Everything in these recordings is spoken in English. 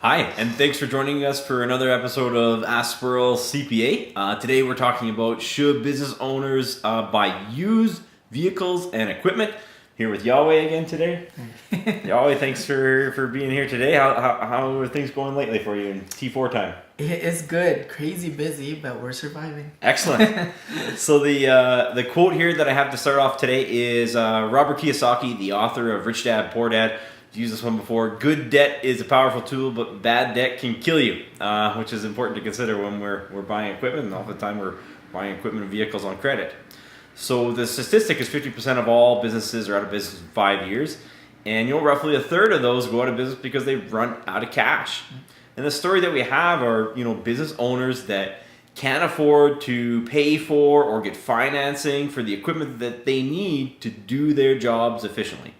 Hi, and thanks for joining us for another episode of Aspirl CPA. Today we're talking about should business owners buy used vehicles and equipment. Here with Yahweh again today. Yahweh, thanks for being here today. How are things going lately for you in T4 time? It is good. Crazy busy, but we're surviving. Excellent. So the quote here that I have to start off today is Robert Kiyosaki, the author of Rich Dad, Poor Dad. I've used this one before. Good debt is a powerful tool, but bad debt can kill you, which is important to consider when we're buying equipment, and oftentimes we're buying equipment and vehicles on credit. So the statistic is 50% of all businesses are out of business in 5 years, and roughly a third of those go out of business because they run out of cash. And the story that we have are business owners that can't afford to pay for or get financing for the equipment that they need to do their jobs efficiently.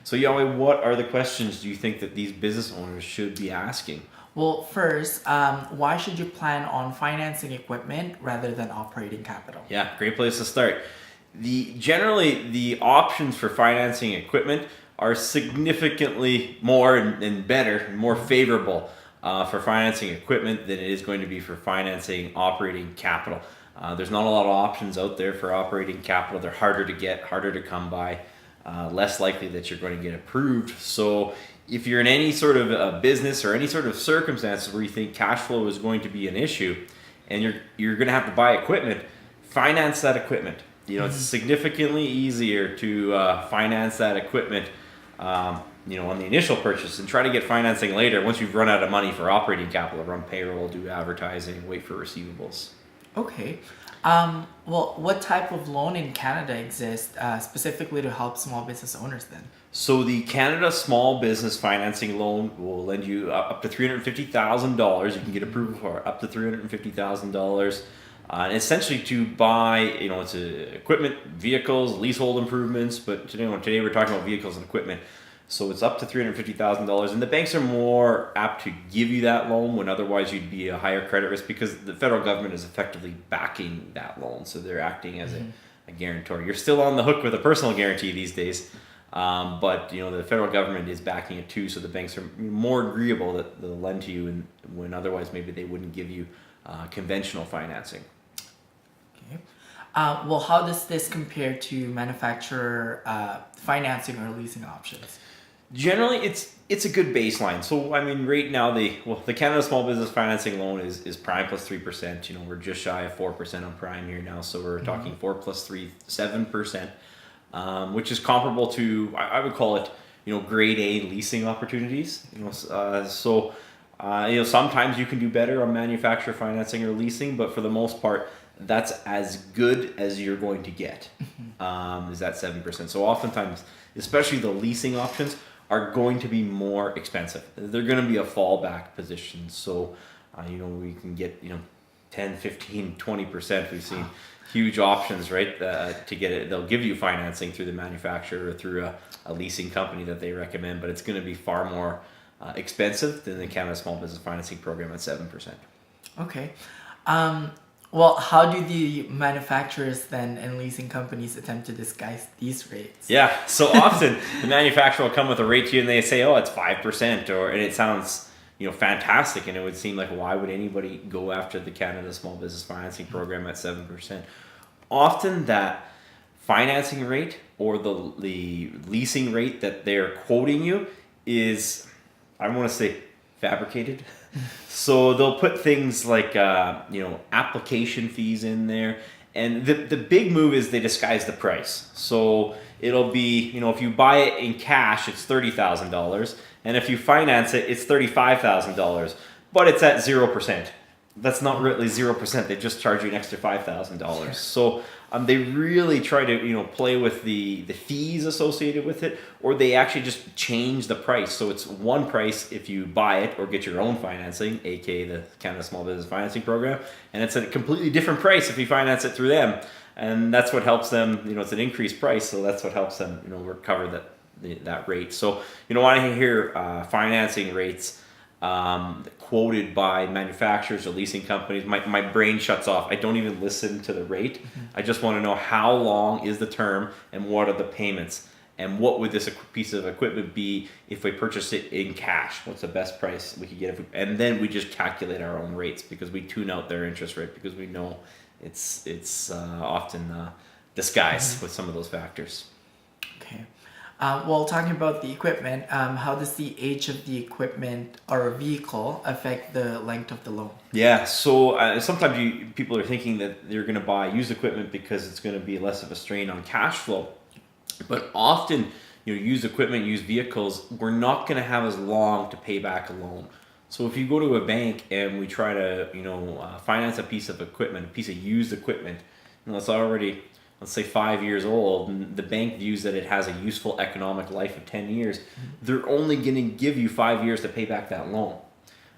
So Yahweh, what are the questions do you think that these business owners should be asking? Well, first, why should you plan on financing equipment rather than operating capital? Yeah, great place to start. Generally, the options for financing equipment are significantly more and better and more favorable for financing equipment than it is going to be for financing operating capital. There's not a lot of options out there for operating capital. They're harder to get, harder to come by. Less likely that you're going to get approved. So if you're in any sort of a business or any sort of circumstances where you think cash flow is going to be an issue and you're going to have to buy equipment, finance that equipment. It's significantly easier to finance that equipment on the initial purchase and try to get financing later once you've run out of money for operating capital, run payroll, do advertising, wait for receivables. Okay. Well, what type of loan in Canada exists specifically to help small business owners then? So the Canada Small Business Financing Loan will lend you up to $350,000. You can get approval for up to $350,000. And essentially to buy, it's equipment, vehicles, leasehold improvements. But today we're talking about vehicles and equipment. So it's up to $350,000, and the banks are more apt to give you that loan when otherwise you'd be a higher credit risk because the federal government is effectively backing that loan. So they're acting as a guarantor. You're still on the hook with a personal guarantee these days, but the federal government is backing it too. So the banks are more agreeable that they'll lend to you, and when otherwise maybe they wouldn't give you conventional financing. Okay. Well, how does this compare to manufacturer financing or leasing options? Generally, it's a good baseline. So right now the Canada Small Business Financing Loan is prime plus 3%. We're just shy of 4% on prime here now, so we're talking 4 plus 3, 7%, which is comparable to I would call it grade A leasing opportunities. Sometimes you can do better on manufacturer financing or leasing, but for the most part, that's as good as you're going to get. Is that 7%? So oftentimes, especially the leasing options, are going to be more expensive. They're going to be a fallback position. So, we can get 10, 15, 20%. We've seen huge options, right? To get it, they'll give you financing through the manufacturer or through a leasing company that they recommend, but it's going to be far more expensive than the Canada Small Business Financing Program at 7%. Okay. Well, how do the manufacturers then and leasing companies attempt to disguise these rates? Yeah, so often the manufacturer will come with a rate to you and they say, oh, it's 5%, and it sounds fantastic, and it would seem like why would anybody go after the Canada Small Business Financing Program at 7%? Often that financing rate or the leasing rate that they're quoting you is, I want to say, fabricated. So they'll put things like application fees in there, and the big move is they disguise the price. So it'll be if you buy it in cash, it's $30,000, and if you finance it, it's $35,000, but it's at 0%. That's not really 0%. They just charge you an extra $5,000. So they really try to play with the fees associated with it, or they actually just change the price. So it's one price if you buy it or get your own financing, aka the Canada Small Business Financing Program, and it's a completely different price if you finance it through them. And that's what helps them. It's an increased price, so that's what helps them recover that rate. So when I hear financing rates quoted by manufacturers or leasing companies, my brain shuts off. I don't even listen to the rate. I just want to know how long is the term and what are the payments. and what would this piece of equipment be if we purchased it in cash? What's the best price we could get? And then we just calculate our own rates because we tune out their interest rate because we know it's often disguised with some of those factors. Okay. Well, talking about the equipment, how does the age of the equipment or vehicle affect the length of the loan? Yeah, so sometimes people are thinking that they're going to buy used equipment because it's going to be less of a strain on cash flow. But often, used equipment, used vehicles, we're not going to have as long to pay back a loan. So if you go to a bank and we try to, finance a piece of equipment, a piece of used equipment, it's already, let's say 5 years old, and the bank views that it has a useful economic life of 10 years, they're only going to give you 5 years to pay back that loan.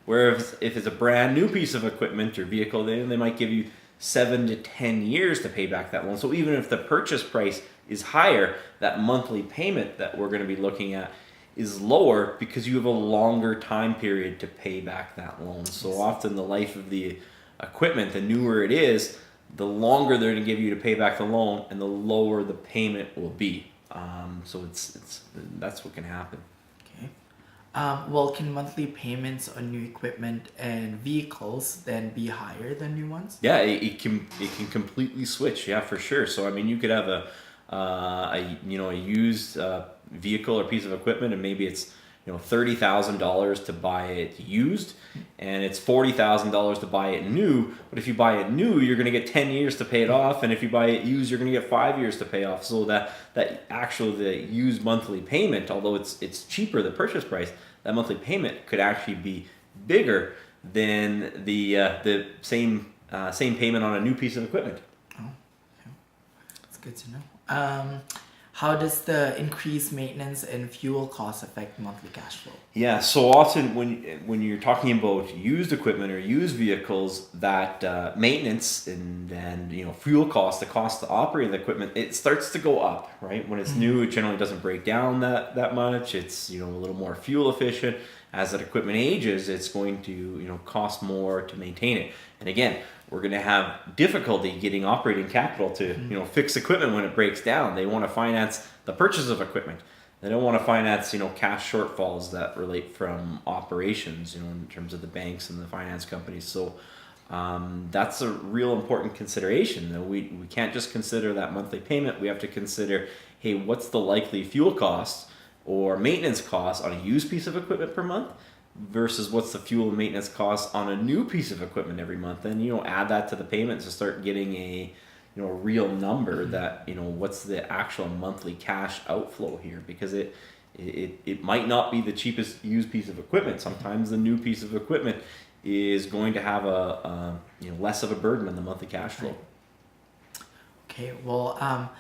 Whereas if it's a brand new piece of equipment or vehicle, they might give you 7 to 10 years to pay back that loan. So even if the purchase price is higher, that monthly payment that we're going to be looking at is lower because you have a longer time period to pay back that loan. So often the life of the equipment, the newer it is, the longer they're going to give you to pay back the loan, and the lower the payment will be. So that's what can happen. Okay. Well, can monthly payments on new equipment and vehicles then be higher than new ones? Yeah, it can completely switch. Yeah, for sure. So I mean, you could have a used vehicle or piece of equipment, and maybe it's $30,000 to buy it used, and it's $40,000 to buy it new. But if you buy it new, you're going to get 10 years to pay it off, and if you buy it used, you're going to get 5 years to pay off. So the used monthly payment, although it's cheaper, the purchase price, that monthly payment could actually be bigger than the same payment on a new piece of equipment. Oh, okay. That's good to know. How does the increased maintenance and fuel costs affect monthly cash flow? Yeah, so often when you're talking about used equipment or used vehicles, that maintenance and fuel costs, the cost to operate the equipment, it starts to go up, right? When it's new, it generally doesn't break down that much. It's a little more fuel efficient. As that equipment ages, it's going to cost more to maintain it. And again, we're going to have difficulty getting operating capital to fix equipment when it breaks down. They want to finance the purchase of equipment. They don't want to finance cash shortfalls that relate from operations in terms of the banks and the finance companies. So that's a real important consideration. We can't just consider that monthly payment. We have to consider, hey, what's the likely fuel costs or maintenance costs on a used piece of equipment per month versus what's the fuel and maintenance costs on a new piece of equipment every month, and add that to the payment to start getting a real number that what's the actual monthly cash outflow here, because it might not be the cheapest used piece of equipment. Sometimes the new piece of equipment is going to have a less of a burden on the monthly cash flow. Okay, well,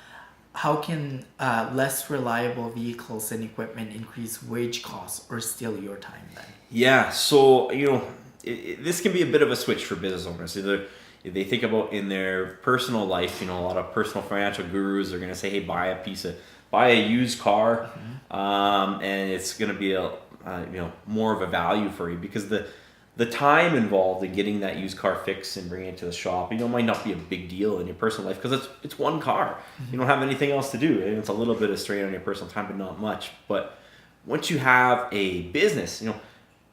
how can less reliable vehicles and equipment increase wage costs or steal your time then? Yeah, so this can be a bit of a switch for business owners. Either they think about in their personal life, a lot of personal financial gurus are going to say, hey, buy a used car, and it's going to be more of a value for you, because the time involved in getting that used car fixed and bringing it to the shop, might not be a big deal in your personal life because it's one car. You don't have anything else to do, and it's a little bit of strain on your personal time, but not much. But once you have a business,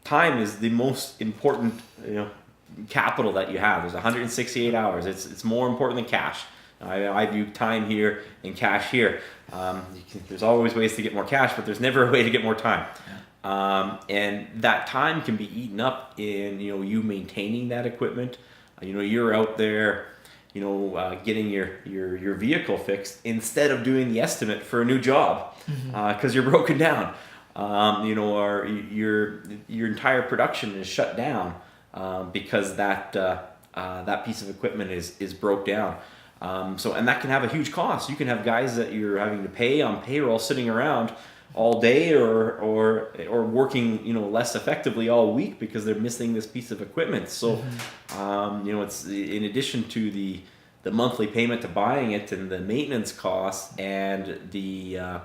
time is the most important capital that you have. There's 168 hours. It's more important than cash. I view time here and cash here. There's always ways to get more cash, but there's never a way to get more time. Yeah. And that time can be eaten up in you maintaining that equipment. You're out there getting your vehicle fixed instead of doing the estimate for a new job because you're broken down. Or your entire production is shut down because that piece of equipment is broke down. And that can have a huge cost. You can have guys that you're having to pay on payroll sitting around all day or working less effectively all week because they're missing this piece of equipment. So it's in addition to the monthly payment to buying it and the maintenance costs and the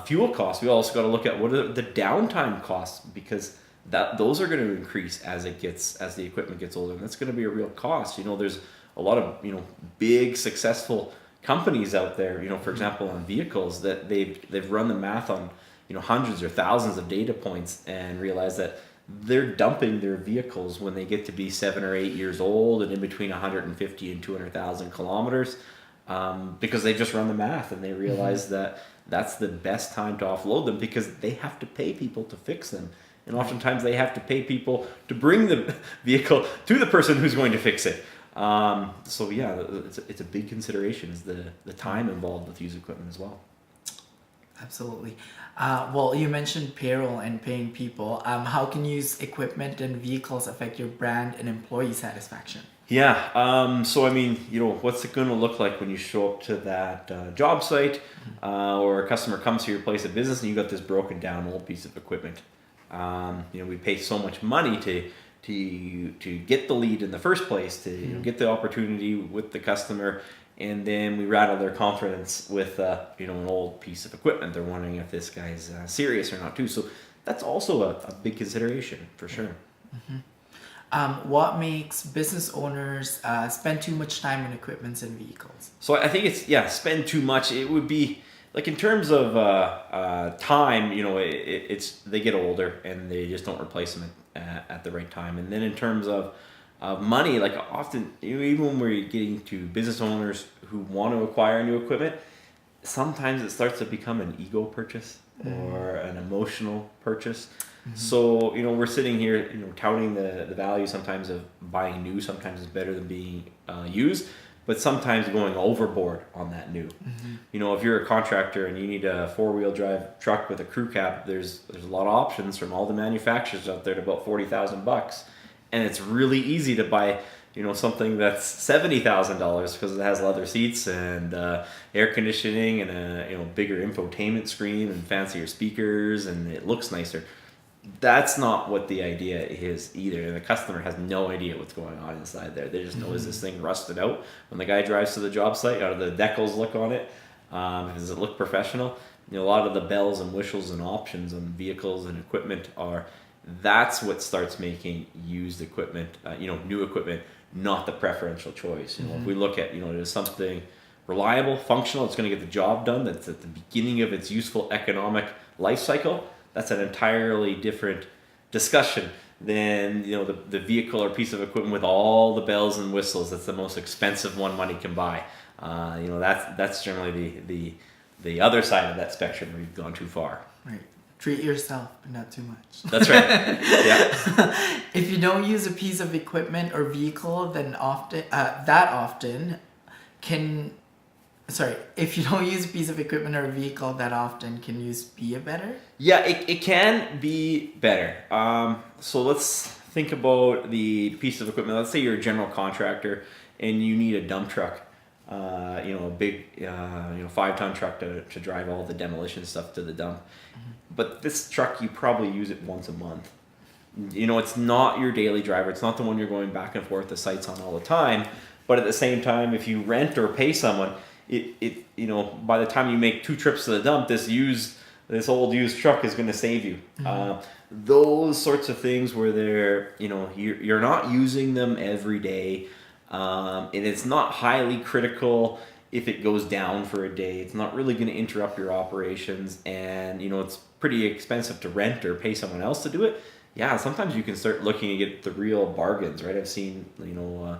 fuel costs, we also got to look at what are the downtime costs, because those are going to increase as the equipment gets older, and that's going to be a real cost. There's a lot of big successful companies out there, for example, on vehicles, that they've run the math on, hundreds or thousands of data points and realized that they're dumping their vehicles when they get to be 7 or 8 years old and in between 150 and 200,000 kilometers, because they just run the math and they realize that that's the best time to offload them, because they have to pay people to fix them. And oftentimes they have to pay people to bring the vehicle to the person who's going to fix it. So yeah, it's a big consideration, is the time involved with used equipment as well. Absolutely. Well, you mentioned payroll and paying people. How can used equipment and vehicles affect your brand and employee satisfaction? Yeah. So I mean, what's it going to look like when you show up to that job site, or a customer comes to your place of business and you got this broken down old piece of equipment? We pay so much money to get the lead in the first place, to get the opportunity with the customer, and then we rattle their confidence with an old piece of equipment. They're wondering if this guy's serious or not too. So that's also a big consideration for sure. What makes business owners spend too much time on equipment and vehicles? So I think it's spend too much. It would be like, in terms of time, it's they get older and they just don't replace them at the right time. And then in terms of money, like often, even when we're getting to business owners who want to acquire new equipment, sometimes it starts to become an ego purchase or an emotional purchase. So, we're sitting here, touting the value sometimes of buying new. Sometimes it's better than being used, but sometimes going overboard on that new. If you're a contractor and you need a 4-wheel drive truck with a crew cab, there's a lot of options from all the manufacturers out there at about $40,000, and it's really easy to buy something that's $70,000 because it has leather seats and air conditioning and a bigger infotainment screen and fancier speakers, and it looks nicer. That's not what the idea is either. The customer has no idea what's going on inside there. They just know, is this thing rusted out? When the guy drives to the job site, how do the decals look on it? Does it look professional? A lot of the bells and whistles and options on vehicles and equipment that's what starts making used equipment, new equipment, not the preferential choice. If we look at, there's something reliable, functional, it's going to get the job done, that's at the beginning of its useful economic life cycle, that's an entirely different discussion than the vehicle or piece of equipment with all the bells and whistles. That's the most expensive one money can buy. That's generally the other side of that spectrum where you've gone too far. Right. Treat yourself, but not too much. That's right. Yeah. If you don't use a piece of equipment or vehicle if you don't use a piece of equipment or a vehicle that often, can use be a better? Yeah, it can be better. So let's think about the piece of equipment. Let's say you're a general contractor and you need a dump truck, a big 5-ton truck to drive all the demolition stuff to the dump. But this truck, you probably use it once a month. It's not your daily driver. It's not the one you're going back and forth to sites on all the time. But at the same time, if you rent or pay someone, by the time you make 2 trips to the dump, this old used truck is going to save you. Those sorts of things where you're not using them every day, and it's not highly critical if it goes down for a day. It's not really going to interrupt your operations, and it's pretty expensive to rent or pay someone else to do it. Yeah, sometimes you can start looking to get the real bargains, right? I've seen a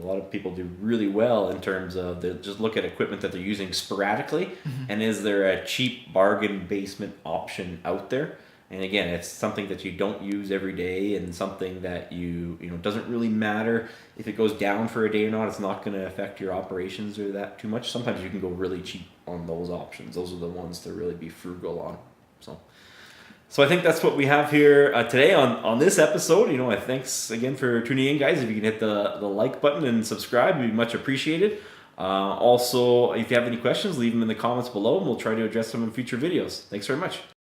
lot of people do really well in terms of they just look at equipment that they're using sporadically, and is there a cheap bargain basement option out there? And again, it's something that you don't use every day, and something that doesn't really matter if it goes down for a day or not. It's not going to affect your operations or that too much. Sometimes you can go really cheap on those options. Those are the ones to really be frugal on. So I think that's what we have here today on this episode. Thanks again for tuning in, guys. If you can hit the like button and subscribe, it'd be much appreciated. Also, if you have any questions, leave them in the comments below, and we'll try to address them in future videos. Thanks very much.